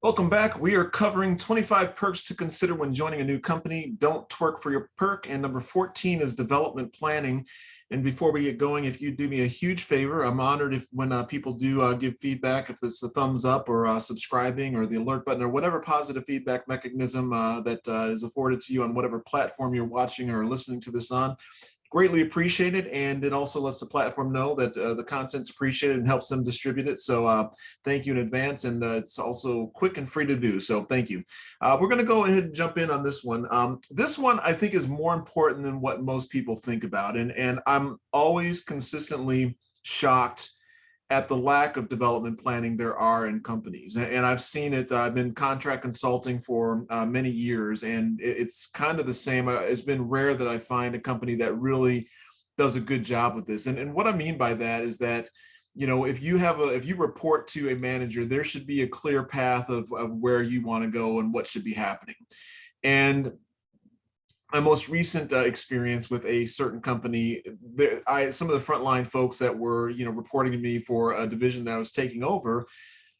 Welcome back. We are covering 25 perks to consider when joining a new company. Don't twerk for your perk. And number 14 is development planning. And before we get going, if you do me a huge favor, I'm honored if when people do give feedback, if it's a thumbs up or subscribing or the alert button or whatever positive feedback mechanism that is afforded to you on whatever platform you're watching or listening to this on. Greatly appreciated, and it also lets the platform know that the content's appreciated and helps them distribute it. So thank you in advance, and it's also quick and free to do. So thank you. We're going to go ahead and jump in on this one. This one I think is more important than what most people think about, and I'm always consistently shocked at the lack of development planning there are in companies. And I've seen it. I've been contract consulting for many years, and it's kind of the same. It's been rare that I find a company that really does a good job with this. And what I mean by that is that, if you report to a manager, there should be a clear path of where you want to go and what should be happening. And my most recent experience with a certain company, some of the frontline folks that were, reporting to me for a division that I was taking over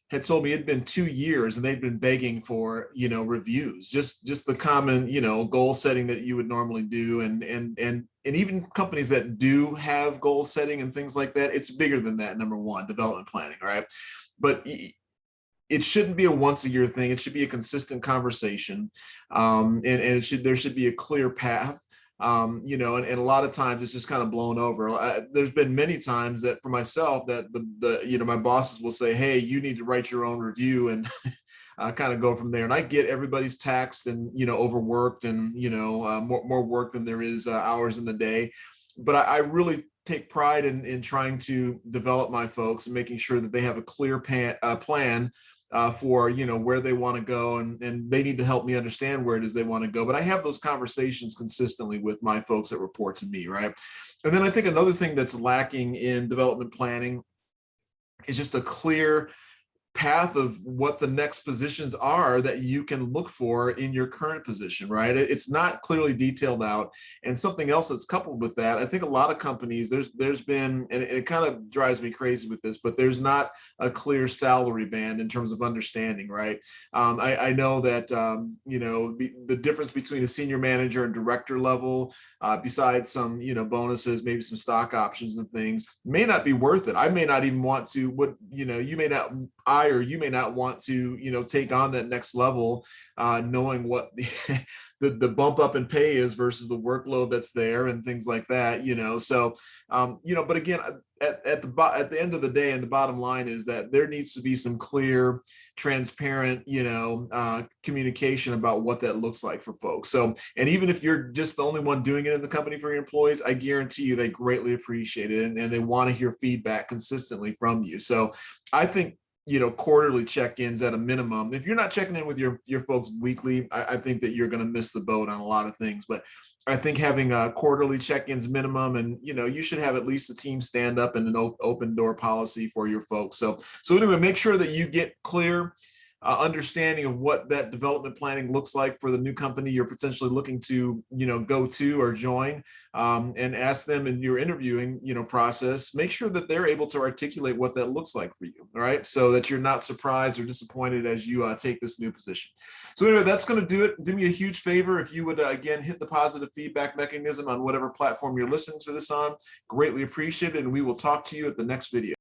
had told me it'd been 2 years and they'd been begging for, reviews, just the common, goal setting that you would normally do. And even companies that do have goal setting and things like that, it's bigger than that. Number one, development planning, right? But it shouldn't be a once a year thing. It should be a consistent conversation. And there should be a clear path. And a lot of times it's just kind of blown over. There's been many times that for myself that my bosses will say, hey, you need to write your own review, and kind of go from there. And I get everybody's taxed and, overworked and, more work than there is hours in the day. But I really take pride in trying to develop my folks and making sure that they have a clear plan for where they want to go, and they need to help me understand where it is they want to go. But I have those conversations consistently with my folks that report to me, right? And then I think another thing that's lacking in development planning is just a clear path of what the next positions are that you can look for in your current position, right? It's not clearly detailed out. And something else that's coupled with that, I think a lot of companies, there's been, and it kind of drives me crazy with this, but there's not a clear salary band in terms of understanding, right? I know that, the difference between a senior manager and director level, besides some, bonuses, maybe some stock options and things, may not be worth it. I may not even want to, you may not, you may not want to, take on that next level, knowing what the bump up in pay is versus the workload that's there and things like that, So, but again, at the end of the day, and the bottom line is that there needs to be some clear, transparent, communication about what that looks like for folks. So, and even if you're just the only one doing it in the company for your employees, I guarantee you they greatly appreciate it, and they want to hear feedback consistently from you. So I think, quarterly check-ins at a minimum. If you're not checking in with your folks weekly, I think that you're going to miss the boat on a lot of things. But I think having quarterly check-ins minimum, and you should have at least a team stand up and an open door policy for your folks. So anyway, make sure that you get clear understanding of what that development planning looks like for the new company you're potentially looking to, go to or join, and ask them in your interviewing, process. Make sure that they're able to articulate what that looks like for you, all right? So that you're not surprised or disappointed as you take this new position. So anyway, that's going to do it. Do me a huge favor if you would, again, hit the positive feedback mechanism on whatever platform you're listening to this on. Greatly appreciate it, and we will talk to you at the next video.